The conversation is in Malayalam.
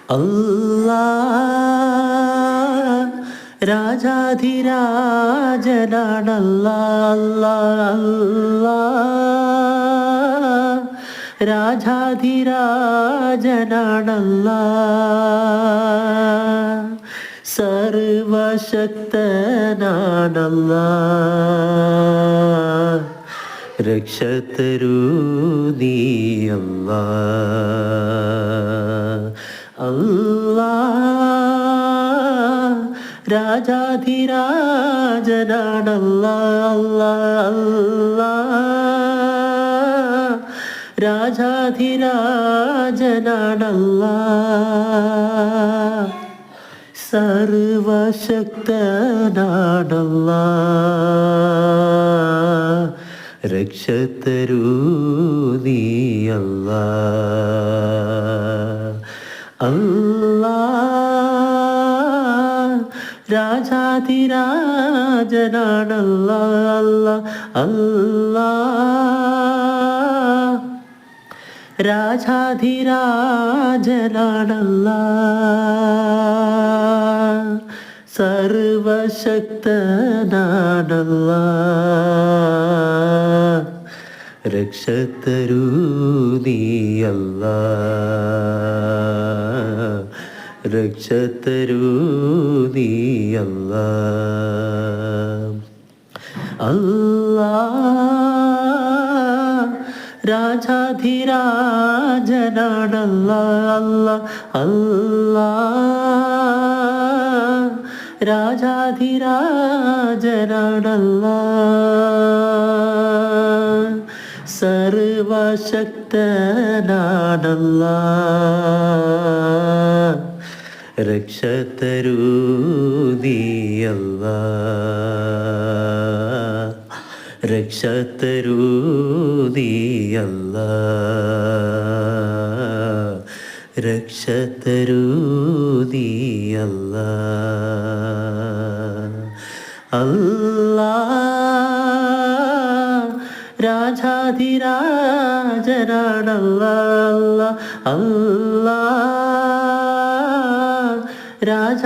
അല്ലാ രാജാധിരാജനാണല്ലാ അല്ലാ അല്ലാ രാജാധിരാജനാണല്ലാ സർവശക്തനാണല്ലാ രക്ഷതരൂ നീ അല്ലാ അല്ലാ രാജാധിരാജനാണല്ലാ അല്ലാ അല്ലാ രാജാധിരാജനാണല്ലാ സർവശക്തനാണല്ലാ രക്ഷതരൂ നീ അല്ലാ അല്ലാ രാജാധിരാജനാണല്ലാ അല്ലാ അല്ലാ രാജാധിരാജനാണല്ലാ സർവശക്തനാണല്ലാ രക്ഷതരൂ നീ അല്ലാ രക്ഷതരൂ നീ അല്ലാ അല്ലാ രാജാധിരാജനാണല്ലാ അല്ലാ അല്ലാ രാജാധിരാജനാണല്ലാ സർവശക്തനാണല്ലാ രക്ഷതരൂ നീ അല്ലാ രക്ഷതരൂ നീ അല്ലാ രക്ഷതരൂ നീ അല്ലാ അല്ലാ രാജാധിരാജനാണല്ലാ അല്ലാ അല്ലാ രാജ